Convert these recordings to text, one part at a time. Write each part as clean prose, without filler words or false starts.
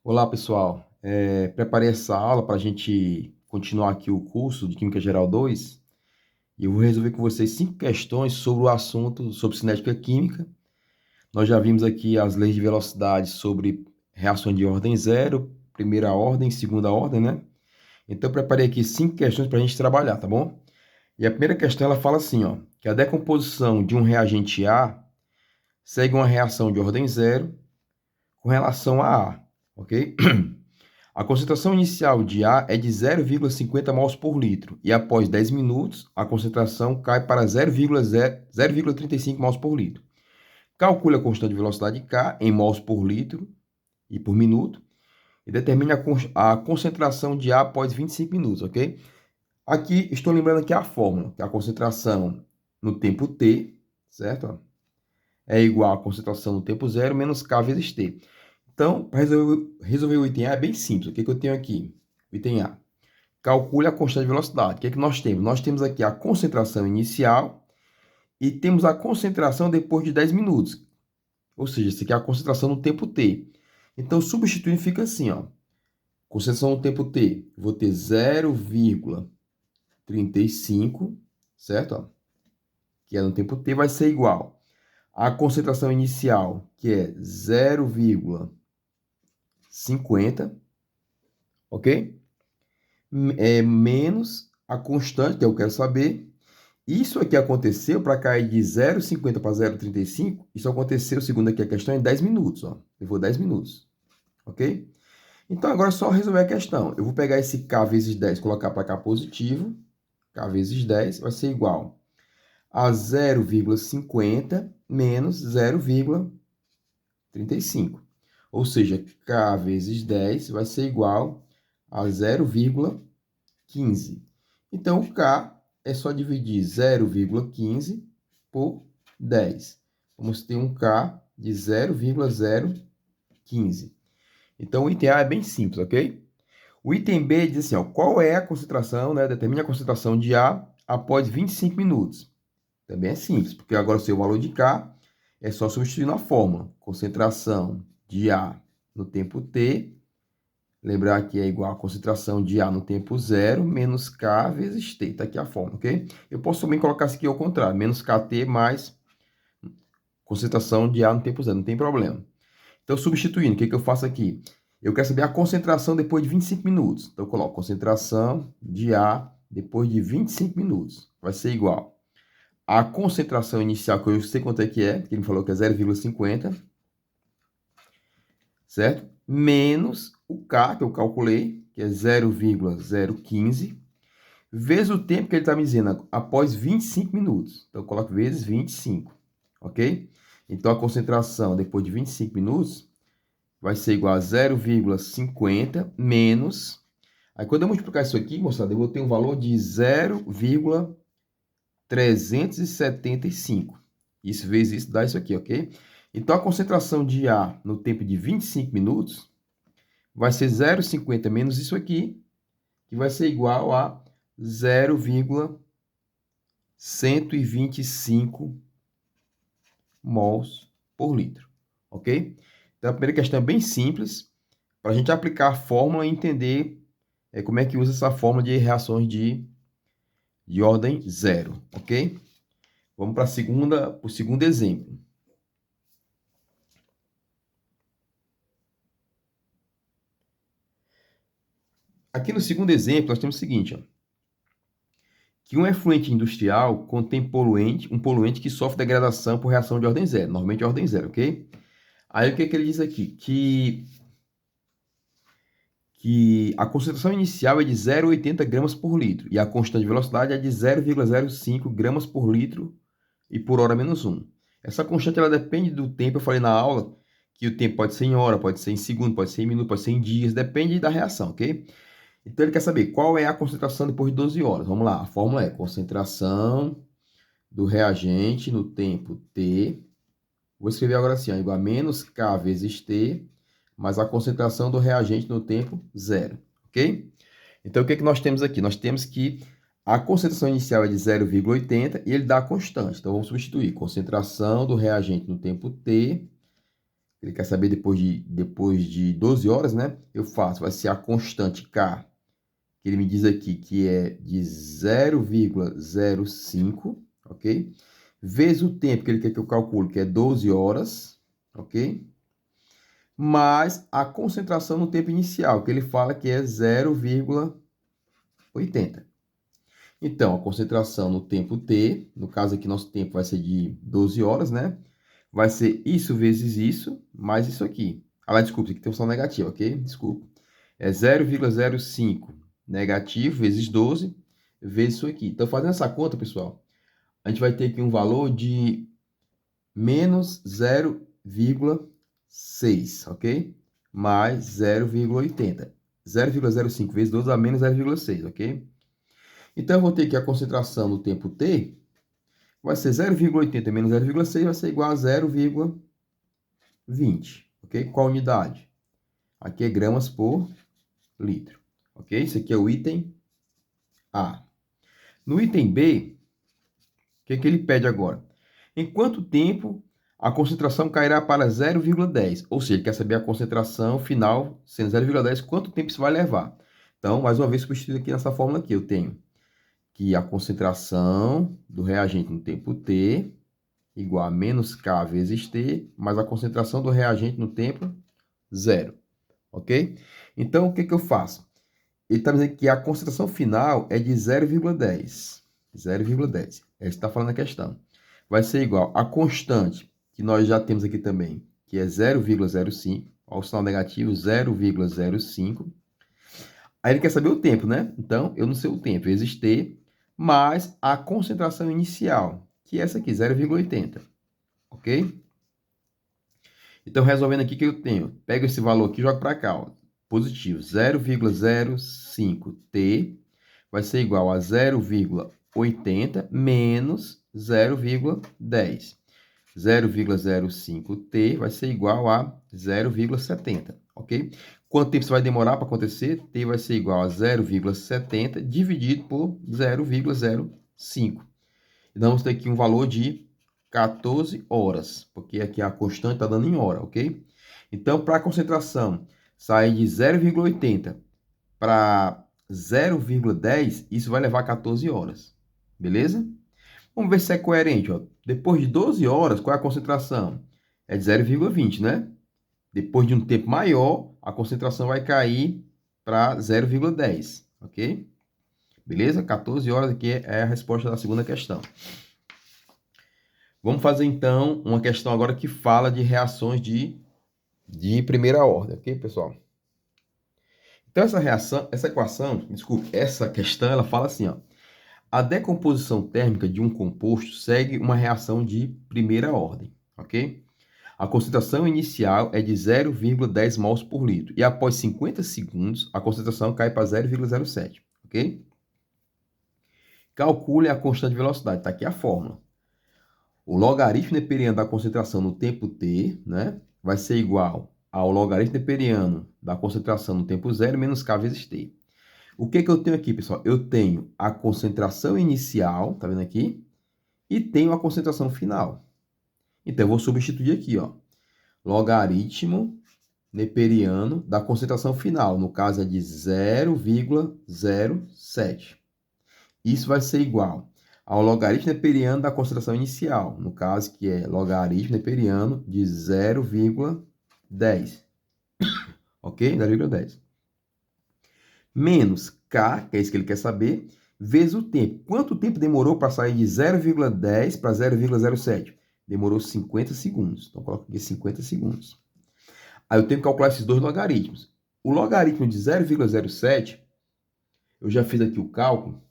Olá, pessoal. Preparei essa aula para a gente continuar aqui o curso de Química Geral 2 e eu vou resolver com vocês 5 questões sobre o assunto sobre cinética química. Nós já vimos aqui as leis de velocidade sobre reações de ordem zero, primeira ordem, segunda ordem, né? Então, eu preparei aqui 5 questões para a gente trabalhar, tá bom? E a primeira questão, ela fala assim, ó, que a decomposição de um reagente A segue uma reação de ordem zero com relação a A, ok? A concentração inicial de A é de 0,50 mols por litro e após 10 minutos a concentração cai para 0,35 mols por litro. Calcule a constante de velocidade K em mols por litro e por minuto e determine a concentração de A após 25 minutos, ok? Aqui estou lembrando aqui a fórmula, que a concentração no tempo t, certo? É igual à concentração no tempo zero menos K vezes T. Então, para resolver o item A é bem simples. O que eu tenho aqui? O item A. Calcule a constante de velocidade. O que nós temos? Nós temos aqui a concentração inicial e temos a concentração depois de 10 minutos. Ou seja, isso aqui é a concentração no tempo t. Então, substituindo fica assim, ó. Concentração no tempo t. Vou ter 0,35, certo? Ó, que é no tempo t, vai ser igual a concentração inicial, que é 0,50, ok? Menos a constante, que eu quero saber. Isso aqui aconteceu para cair de 0,50 para 0,35. Isso aconteceu, segundo aqui a questão, em 10 minutos. Ó. Levou 10 minutos, ok? Então, agora é só resolver a questão. Eu vou pegar esse K vezes 10, colocar para cá positivo. K vezes 10 vai ser igual a 0,50 menos 0,35. Ou seja, K vezes 10 vai ser igual a 0,15. Então, o K é só dividir 0,15 por 10. Vamos ter um K de 0,015. Então, o item A é bem simples, ok? O item B diz assim, ó, qual é a concentração, né? Determine a concentração de A após 25 minutos. Também é simples, porque agora o seu valor de K é só substituir na fórmula. Concentração de A no tempo T. Lembrar que é igual a concentração de A no tempo zero menos K vezes T. Está aqui a fórmula, ok? Eu posso também colocar isso aqui ao contrário. Menos KT mais concentração de A no tempo zero. Não tem problema. Então, substituindo, o que eu faço aqui? Eu quero saber a concentração depois de 25 minutos. Então, eu coloco concentração de A depois de 25 minutos. Vai ser igual a concentração inicial, que eu sei quanto é, que ele me falou que é 0,50, certo? Menos o K, que eu calculei, que é 0,015, vezes o tempo que ele está me dizendo, após 25 minutos. Então, eu coloco vezes 25, ok? Então, a concentração depois de 25 minutos vai ser igual a 0,50 menos... Aí, quando eu multiplicar isso aqui, moçada, eu vou ter um valor de 0,375. Isso vezes isso dá isso aqui, ok? Então, a concentração de A no tempo de 25 minutos vai ser 0,50 menos isso aqui, que vai ser igual a 0,125 mols por litro, ok? Então, a primeira questão é bem simples, para a gente aplicar a fórmula e entender como é que usa essa fórmula de reações de ordem zero, ok? Vamos para o segundo exemplo. Aqui no segundo exemplo, nós temos o seguinte, ó, que um efluente industrial contém um poluente que sofre degradação por reação de ordem zero, normalmente ordem zero, ok? Aí o que ele diz aqui? Que a concentração inicial é de 0,80 gramas por litro e a constante de velocidade é de 0,05 gramas por litro e por hora menos 1. Essa constante ela depende do tempo, eu falei na aula que o tempo pode ser em hora, pode ser em segundo, pode ser em minuto, pode ser em dias, depende da reação, ok? Então ele quer saber qual é a concentração depois de 12 horas. Vamos lá, a fórmula é concentração do reagente no tempo T. Vou escrever agora assim, ó, igual a menos K vezes T, mais a concentração do reagente no tempo zero, ok? Então o que nós temos aqui? Nós temos que a concentração inicial é de 0,80 e ele dá a constante. Então vamos substituir concentração do reagente no tempo T. ele quer saber depois de 12 horas, né? Eu faço, vai ser a constante K, que ele me diz aqui que é de 0,05, ok? Vezes o tempo que ele quer que eu calcule, que é 12 horas, ok? Mais a concentração no tempo inicial, que ele fala que é 0,80. Então, a concentração no tempo t, no caso aqui nosso tempo vai ser de 12 horas, né? Vai ser isso vezes isso, mais isso aqui. Ah, lá, desculpa, aqui tem um som negativo, ok? Desculpa. É 0,05 negativo vezes 12 vezes isso aqui. Então, fazendo essa conta, pessoal, a gente vai ter aqui um valor de menos 0,6, ok? Mais 0,80. 0,05 vezes 12 dá menos 0,6, ok? Então, eu vou ter aqui a concentração no tempo t, vai ser 0,80 menos 0,6 vai ser igual a 0,20, ok? Qual unidade? Aqui é gramas por litro, ok? Esse aqui é o item A. No item B, o que ele pede agora? Em quanto tempo a concentração cairá para 0,10? Ou seja, ele quer saber a concentração final sendo 0,10, quanto tempo isso vai levar? Então, mais uma vez, substituindo aqui nessa fórmula aqui, eu tenho que a concentração do reagente no tempo t igual a menos K vezes T, mais a concentração do reagente no tempo zero, ok? Então, o que eu faço? Ele está dizendo que a concentração final é de 0,10. 0,10. É isso que está falando a questão. Vai ser igual a constante, que nós já temos aqui também, que é 0,05. Olha o sinal negativo, 0,05. Aí ele quer saber o tempo, né? Então, eu não sei o tempo, vezes T, mais a concentração inicial, que é essa aqui, 0,80. Ok? Então, resolvendo aqui, o que eu tenho? Pego esse valor aqui e jogo para cá, ó. Positivo, 0,05T vai ser igual a 0,80 menos 0,10. 0,05T vai ser igual a 0,70, ok? Quanto tempo isso vai demorar para acontecer? T vai ser igual a 0,70 dividido por 0,05. Então, vamos ter aqui um valor de 14 horas, porque aqui a constante está dando em hora, ok? Então, para a concentração sair de 0,80 para 0,10, isso vai levar 14 horas, beleza? Vamos ver se é coerente, ó. Depois de 12 horas, qual é a concentração? É de 0,20, né? Depois de um tempo maior, a concentração vai cair para 0,10, ok? Beleza? 14 horas aqui é a resposta da segunda questão. Vamos fazer, então, uma questão agora que fala de reações de primeira ordem, ok, pessoal? Então, essa questão, ela fala assim, ó. A decomposição térmica de um composto segue uma reação de primeira ordem, ok? A concentração inicial é de 0,10 mols por litro e após 50 segundos, a concentração cai para 0,07, ok? Calcule a constante de velocidade, está aqui a fórmula. O logaritmo neperiano da concentração no tempo t, né, vai ser igual ao logaritmo neperiano da concentração no tempo zero menos k vezes t. O que eu tenho aqui, pessoal? Eu tenho a concentração inicial, tá vendo aqui? E tenho a concentração final. Então, eu vou substituir aqui, ó. Logaritmo neperiano da concentração final, no caso é de 0,07. Isso vai ser igual ao logaritmo neperiano da concentração inicial, no caso que é logaritmo neperiano de 0,10, ok? 0,10. Menos K, que é isso que ele quer saber, vezes o tempo. Quanto tempo demorou para sair de 0,10 para 0,07? Demorou 50 segundos. Então, coloca aqui 50 segundos. Aí eu tenho que calcular esses dois logaritmos. O logaritmo de 0,07, eu já fiz aqui o cálculo,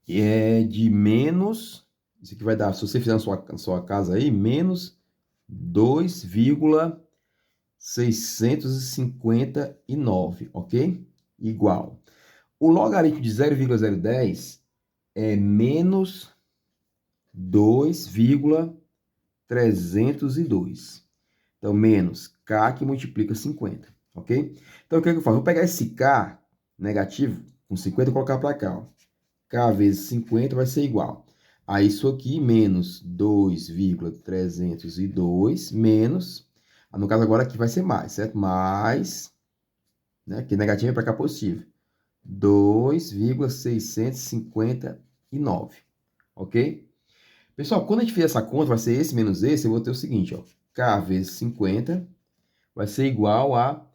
é de menos, isso aqui vai dar, se você fizer na sua casa aí, menos 2,659, ok? Igual. O logaritmo de 0,010 é menos 2,302. Então, menos K que multiplica 50, ok? Então, o que eu faço? Vou pegar esse K negativo com 50 e colocar para cá, ó. K vezes 50 vai ser igual Aí isso aqui menos 2,302 menos, no caso agora aqui vai ser mais, certo? Mais, né? Que negativo é para cá positivo. 2,659, ok? Pessoal, quando a gente fizer essa conta, vai ser esse menos esse, eu vou ter o seguinte, ó. K vezes 50 vai ser igual a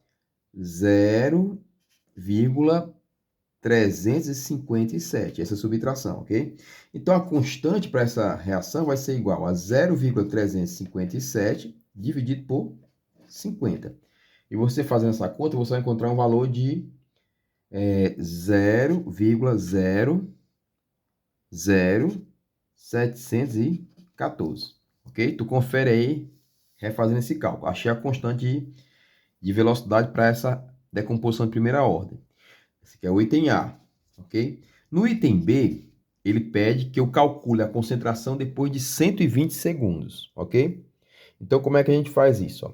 0,357, essa subtração, ok? Então, a constante para essa reação vai ser igual a 0,357 dividido por 50. E você fazendo essa conta, você vai encontrar um valor de 0,00714, ok? Tu confere aí, refazendo esse cálculo. Achei a constante de velocidade para essa decomposição de primeira ordem. Esse aqui é o item A, ok? No item B, ele pede que eu calcule a concentração depois de 120 segundos, ok? Então, como é que a gente faz isso? Ó?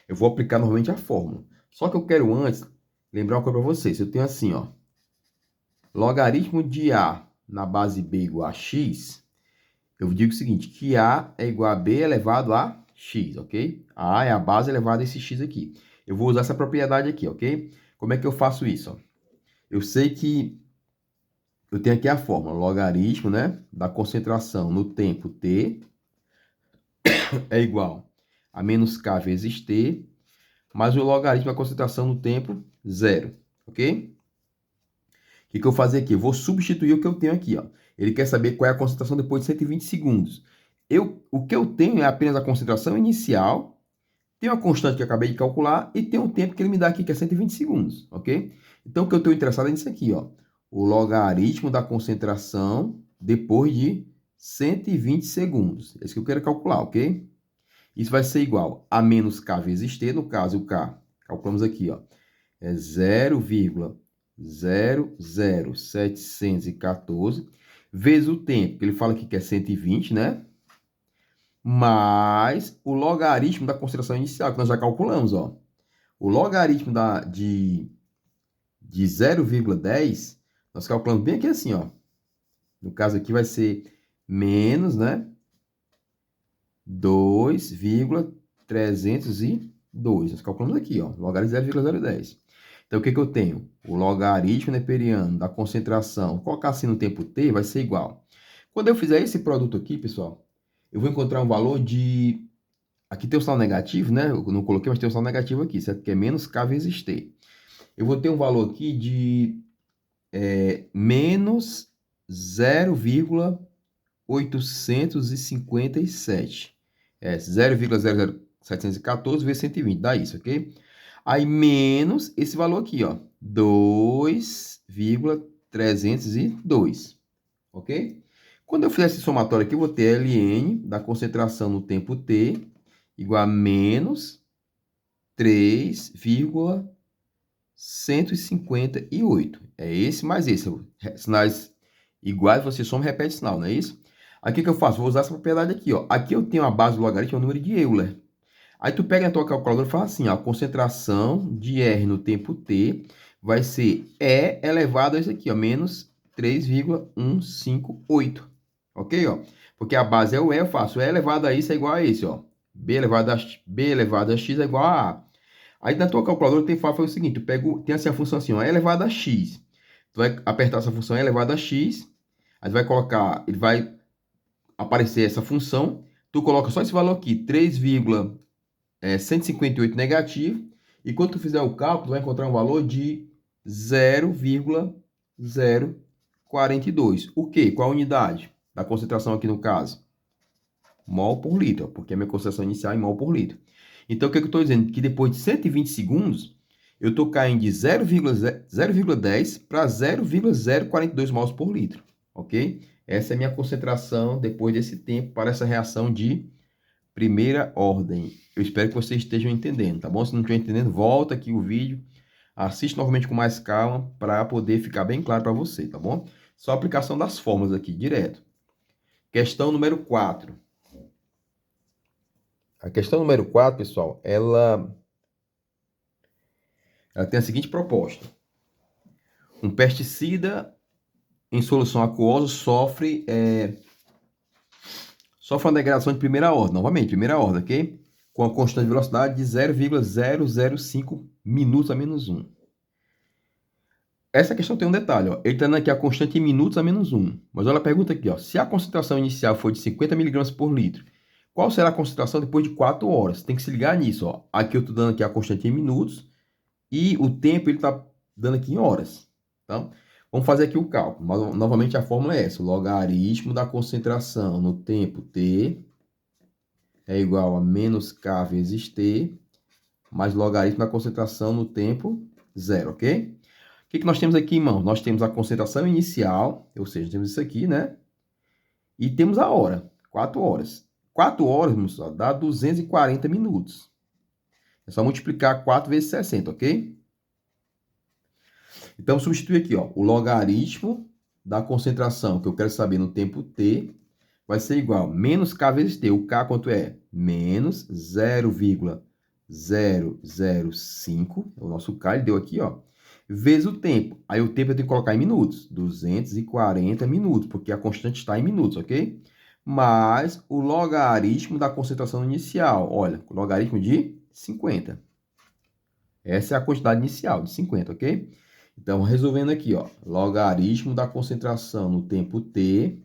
Eu vou aplicar normalmente a fórmula. Só que eu quero antes lembrar uma coisa para vocês. Eu tenho assim, ó. Logaritmo de A na base B igual a x, eu digo o seguinte, que A é igual a B elevado a x, ok? A é a base elevada a esse x aqui. Eu vou usar essa propriedade aqui, ok? Como é que eu faço isso? Ó? Eu sei que eu tenho aqui a fórmula, logaritmo, né, da concentração no tempo t é igual a menos k vezes t, mais o logaritmo da concentração no tempo zero, ok? O que eu vou fazer aqui? Eu vou substituir o que eu tenho aqui, ó. Ele quer saber qual é a concentração depois de 120 segundos. O que eu tenho é apenas a concentração inicial, tem uma constante que eu acabei de calcular e tem um tempo que ele me dá aqui, que é 120 segundos, ok? Então, o que eu estou interessado é nisso aqui, ó. O logaritmo da concentração depois de 120 segundos. É isso que eu quero calcular, ok? Isso vai ser igual a menos k vezes t, no caso, o k, calculamos aqui, ó, é 0,00714 vezes o tempo, que ele fala aqui que é 120, né? Mais o logaritmo da concentração inicial, que nós já calculamos, ó. O logaritmo de 0,10, nós calculamos bem aqui assim, ó. No caso aqui vai ser menos, né? 2,302. Nós calculamos aqui, ó. Logaritmo de 0,010. Então, o que que eu tenho? O logaritmo neperiano da concentração, colocar assim no tempo t, vai ser igual. Quando eu fizer esse produto aqui, pessoal, eu vou encontrar um valor de... Aqui tem o sinal negativo, né? Eu não coloquei, mas tem o sinal negativo aqui, certo? Que é menos k vezes t. Eu vou ter um valor aqui de menos 0,857. 0,00714 vezes 120, dá isso, ok? Aí menos esse valor aqui, ó, 2,302, ok? Quando eu fizer esse somatório aqui, eu vou ter ln da concentração no tempo t igual a menos 3,158. É esse mais esse. Sinais iguais, você soma e repete sinal, não é isso? Aqui que eu faço? Vou usar essa propriedade aqui, ó. Aqui eu tenho a base do logaritmo, é o número de Euler. Aí tu pega a tua calculadora e fala assim, ó, a concentração de R no tempo t vai ser E elevado a isso aqui, ó, menos 3,158. Ok, ó? Porque a base é o E, eu faço E elevado a isso é igual a esse, ó. B elevado a x é igual a A. Aí na tua calculadora tem que fazer o seguinte, tu pega, tem assim a função assim, ó, E elevado a x. Tu vai apertar essa função E elevado a x, aí tu vai colocar, ele vai aparecer essa função, tu coloca só esse valor aqui, 3,158 negativo, e quando tu fizer o cálculo, tu vai encontrar um valor de 0,042. O quê? Qual a unidade da concentração aqui no caso? Mol por litro, porque a minha concentração inicial é em mol por litro. Então, o que eu estou dizendo? Que depois de 120 segundos, eu estou caindo de 0,10 para 0,042 mols por litro, ok? Essa é a minha concentração depois desse tempo para essa reação de primeira ordem. Eu espero que vocês estejam entendendo, tá bom? Se não estiver entendendo, volta aqui o vídeo, assiste novamente com mais calma para poder ficar bem claro para você, tá bom? Só a aplicação das fórmulas aqui, direto. Questão número 4. A questão número 4, pessoal, ela tem a seguinte proposta. Um pesticida em solução aquosa sofre sofre uma degradação de primeira ordem, novamente, primeira ordem, ok? Com a constante de velocidade de 0,005 minutos a menos 1. Essa questão tem um detalhe, ó. Ele está dando aqui a constante em minutos a menos 1. Mas olha a pergunta aqui, ó. Se a concentração inicial for de 50 miligramas por litro, qual será a concentração depois de 4 horas? Tem que se ligar nisso, ó. Aqui eu estou dando aqui a constante em minutos e o tempo ele está dando aqui em horas. Então, vamos fazer aqui o cálculo. Mas, novamente, a fórmula é essa. O logaritmo da concentração no tempo t é igual a menos k vezes t, mais logaritmo da concentração no tempo zero, ok? O que nós temos aqui, irmão? Nós temos a concentração inicial, ou seja, temos isso aqui, né? E temos a hora, 4 horas. 4 horas, moçada, dá 240 minutos. É só multiplicar 4 vezes 60, ok? Então, substitui aqui, ó, o logaritmo da concentração, que eu quero saber no tempo t, vai ser igual a menos k vezes t. O k quanto é? Menos 0,005. O nosso k, ele deu aqui, ó. Vezes o tempo. Aí o tempo eu tenho que colocar em minutos. 240 minutos, porque a constante está em minutos, ok? Mais o logaritmo da concentração inicial. Olha, o logaritmo de 50. Essa é a quantidade inicial, de 50, ok? Então, resolvendo aqui, ó. Logaritmo da concentração no tempo t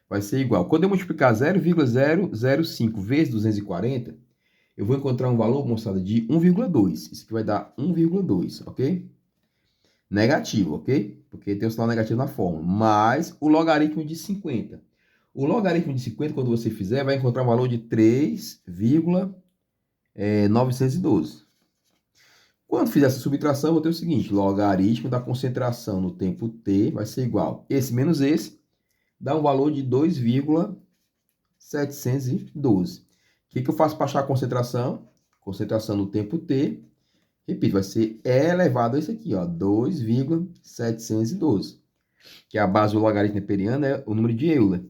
vai ser igual. Quando eu multiplicar 0,005 vezes 240, eu vou encontrar um valor, moçada, de 1,2. Isso aqui vai dar 1,2, ok? Negativo, ok? Porque tem o sinal negativo na fórmula. Mais o logaritmo de 50. O logaritmo de 50, quando você fizer, vai encontrar um valor de 3,912. Quando fizer essa subtração, eu vou ter o seguinte. Logaritmo da concentração no tempo t vai ser igual. Esse menos esse dá um valor de 2,712. O que eu faço para achar a concentração? Concentração no tempo t. Repito, vai ser E elevado a isso aqui, ó, 2,712. Que é a base do logaritmo neperiano, é o número de Euler.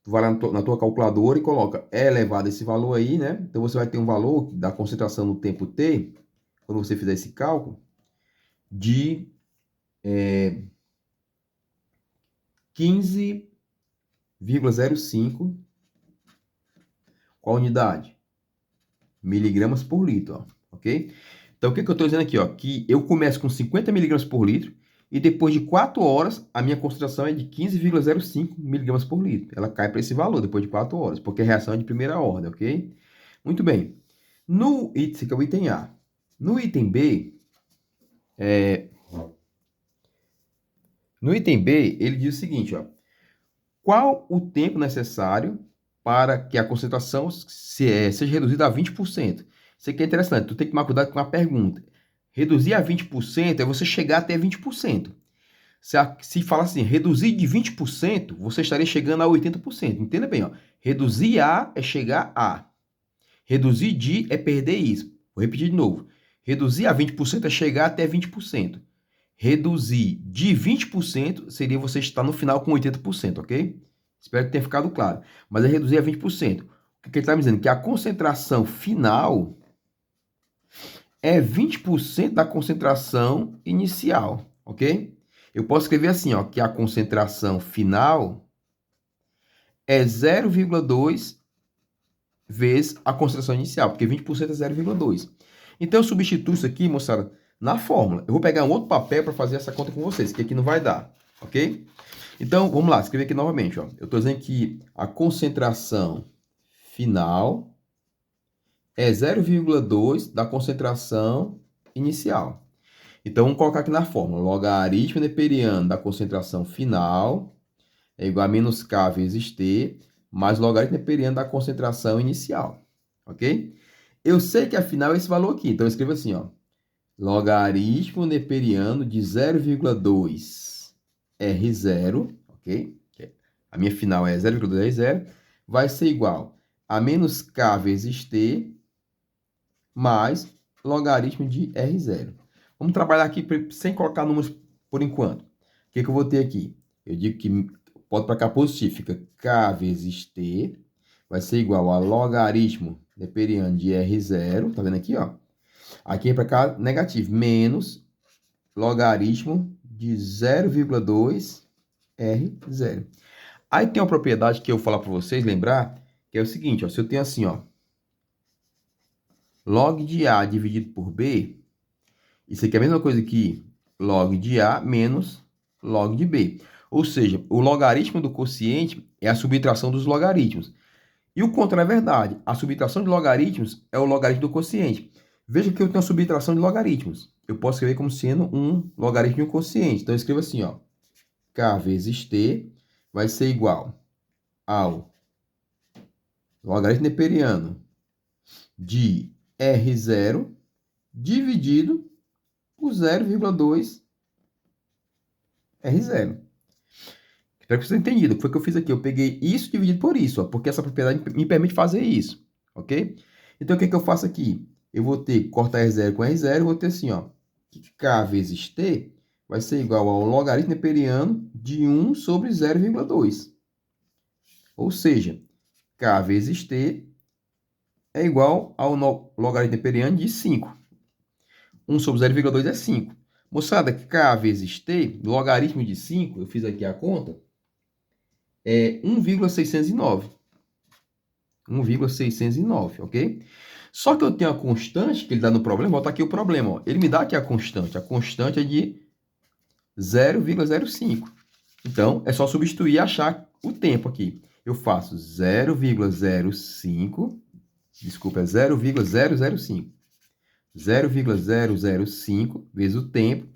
Tu vai lá na tua calculadora e coloca E elevado a esse valor aí, né? Então, você vai ter um valor da concentração no tempo t, quando você fizer esse cálculo, de 15,05. Qual unidade? Miligramas por litro, ó, ok? Então, o que eu estou dizendo aqui, ó? Que eu começo com 50 miligramas por litro e depois de 4 horas, a minha concentração é de 15,05 miligramas por litro. Ela cai para esse valor depois de 4 horas, porque a reação é de primeira ordem, ok? Muito bem. Esse aqui é o item A. No item B, ele diz o seguinte, ó. Qual o tempo necessário para que a concentração seja reduzida a 20%? Isso aqui é interessante, tu tem que tomar cuidado com a pergunta. Reduzir a 20% é você chegar até 20%. Se fala assim, reduzir de 20%, você estaria chegando a 80%. Entenda bem, ó. Reduzir a é chegar a. Reduzir de é perder isso. Vou repetir de novo. Reduzir a 20% é chegar até 20%. Reduzir de 20% seria você estar no final com 80%, ok? Espero que tenha ficado claro. Mas é reduzir a 20%. O que ele está me dizendo? Que a concentração final é 20% da concentração inicial, ok? Eu posso escrever assim, ó, que a concentração final é 0,2 vezes a concentração inicial, porque 20% é 0,2. Então, eu substituo isso aqui, moçada, na fórmula. Eu vou pegar um outro papel para fazer essa conta com vocês, que aqui não vai dar, ok? Então, vamos lá, escrever aqui novamente, ó. Eu estou dizendo que a concentração final é 0,2 da concentração inicial. Então, vamos colocar aqui na fórmula. Logaritmo neperiano da concentração final é igual a menos K vezes T, mais logaritmo neperiano da concentração inicial. Ok? Eu sei que afinal é esse valor aqui. Então, eu escrevo assim, ó. Logaritmo neperiano de 0,2 R0, ok? A minha final é 0,2 R0, vai ser igual a menos K vezes T mais logaritmo de R0. Vamos trabalhar aqui sem colocar números por enquanto. O que eu vou ter aqui? Eu digo que pode para cá positivo, fica K vezes T, vai ser igual a logaritmo neperiano de R0, tá vendo aqui, ó? Aqui é para cá negativo, menos logaritmo de 0,2 R0. Aí tem uma propriedade que eu vou falar para vocês, lembrar, que é o seguinte, ó, se eu tenho assim, ó, log de A dividido por B, isso aqui é a mesma coisa que log de A menos log de B. Ou seja, o logaritmo do quociente é a subtração dos logaritmos. E o contrário é verdade. A subtração de logaritmos é o logaritmo do quociente. Veja que eu tenho a subtração de logaritmos. Eu posso escrever como sendo um logaritmo de um quociente. Então, eu escrevo assim, ó. K vezes T vai ser igual ao logaritmo neperiano de R0 dividido por 0,2 R0. Espero que você tenha entendido. O que foi que eu fiz aqui? Eu peguei isso dividido por isso, ó, porque essa propriedade me permite fazer isso, ok? Então, o que é que eu faço aqui? Eu vou ter cortar R0 com R0, eu vou ter assim, ó, que K vezes T vai ser igual ao logaritmo neperiano de 1 sobre 0,2. Ou seja, K vezes T é igual ao logaritmo neperiano de 5. 1 sobre 0,2 é 5. Moçada, K vezes T, logaritmo de 5, eu fiz aqui a conta, é 1,609. 1,609, ok? Só que eu tenho a constante que ele dá no problema, vou botar aqui o problema, ó. Ele me dá aqui a constante é de 0,05. Então, é só substituir e achar o tempo aqui. Eu faço 0,05, desculpa, é 0,005. 0,005 vezes o tempo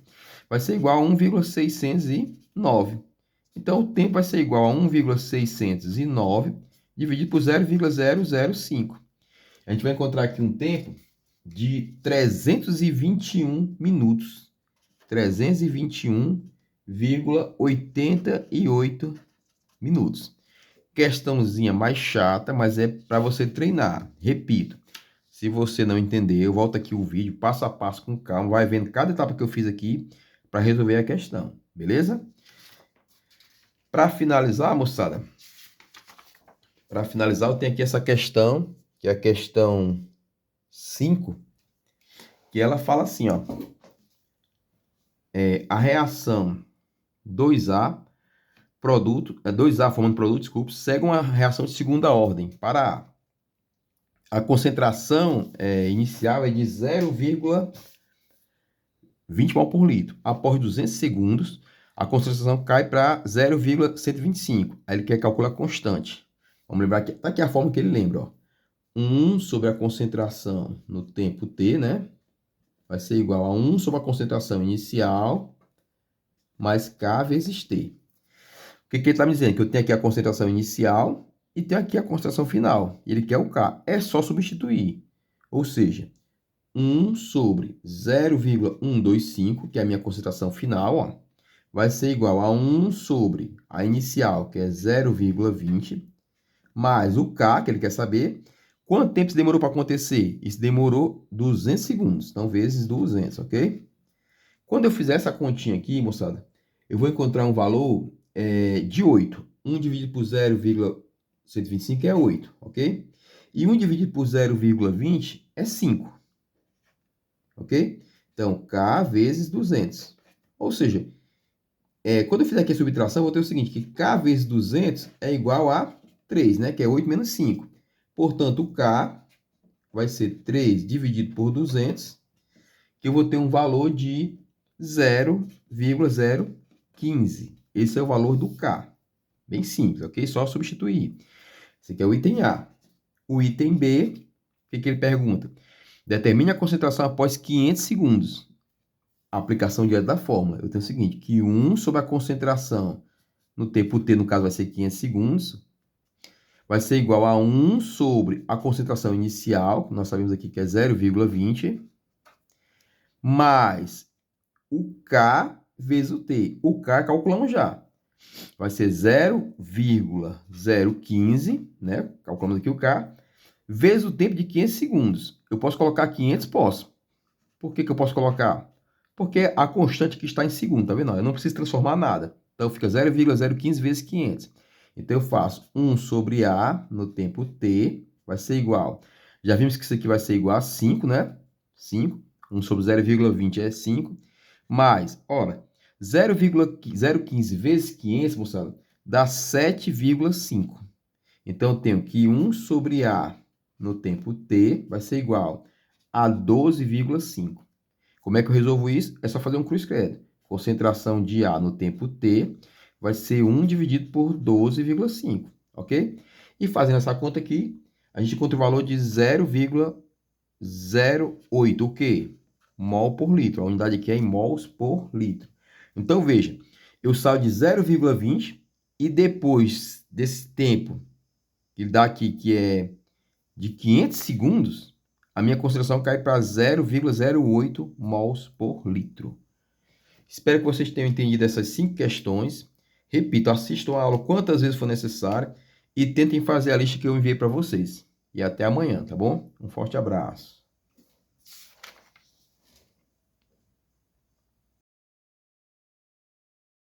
vai ser igual a 1,609. Então, o tempo vai ser igual a 1,609 dividido por 0,005. A gente vai encontrar aqui um tempo de 321 minutos. 321,88 minutos. Questãozinha mais chata, mas é para você treinar. Repito, se você não entender, eu volto aqui o vídeo passo a passo com calma, vai vendo cada etapa que eu fiz aqui para resolver a questão, beleza? Para finalizar, moçada, para finalizar, eu tenho aqui essa questão, que é a questão 5, que ela fala assim, ó. A reação 2A, 2A formando produto, desculpe, segue uma reação de segunda ordem para A. A concentração inicial é de 0,20 mol por litro. Após 200 segundos, a concentração cai para 0,125. Aí ele quer calcular a constante. Vamos lembrar que tá aqui a forma que ele lembra, ó. 1 sobre a concentração no tempo t, né? Vai ser igual a 1 sobre a concentração inicial mais K vezes T. O que ele está me dizendo? Que eu tenho aqui a concentração inicial e tenho aqui a concentração final. Ele quer o K. É só substituir. Ou seja, 1 sobre 0,125, que é a minha concentração final, ó, vai ser igual a 1 sobre a inicial, que é 0,20, mais o K, que ele quer saber. Quanto tempo isso demorou para acontecer? Isso demorou 200 segundos. Então, vezes 200, ok? Quando eu fizer essa continha aqui, moçada, eu vou encontrar um valor de 8. 1 dividido por 0,125 é 8, ok? E 1 dividido por 0,20 é 5, ok? Então, K vezes 200. Ou seja, quando eu fizer aqui a subtração, eu vou ter o seguinte, que K vezes 200 é igual a 3, né? Que é 8 menos 5. Portanto, o K vai ser 3 dividido por 200, que eu vou ter um valor de 0,015. Esse é o valor do K. Bem simples, ok? Só substituir. Esse aqui é o item A. O item B, o que ele pergunta? Determine a concentração após 500 segundos. A aplicação direta da fórmula. Eu tenho o seguinte, que 1 sobre a concentração no tempo t, no caso vai ser 500 segundos, vai ser igual a 1 sobre a concentração inicial, que nós sabemos aqui que é 0,20, mais o K vezes o T. O K calculamos já. Vai ser 0,015, né? Calculamos aqui o K, vezes o tempo de 500 segundos. Eu posso colocar 500? Posso. Por que eu posso colocar? Porque a constante que está em segundo, tá vendo? Eu não preciso transformar nada. Então, fica 0,015 vezes 500. Então, eu faço 1 sobre A no tempo T, vai ser igual. Já vimos que isso aqui vai ser igual a 5, né? 5. 1 sobre 0,20 é 5. Mais, ora, 0,015 vezes 500, moçada, dá 7,5. Então, eu tenho que 1 sobre A no tempo t vai ser igual a 12,5. Como é que eu resolvo isso? É só fazer um cruz-credo. Concentração de A no tempo t vai ser 1 dividido por 12,5, ok? E fazendo essa conta aqui, a gente encontra o valor de 0,08, o quê? Mol por litro. A unidade aqui é em mols por litro. Então, veja, eu saio de 0,20 e depois desse tempo, que dá aqui, que é de 500 segundos, a minha concentração cai para 0,08 mols por litro. Espero que vocês tenham entendido essas 5 questões. Repito, assistam a aula quantas vezes for necessário e tentem fazer a lista que eu enviei para vocês. E até amanhã, tá bom? Um forte abraço.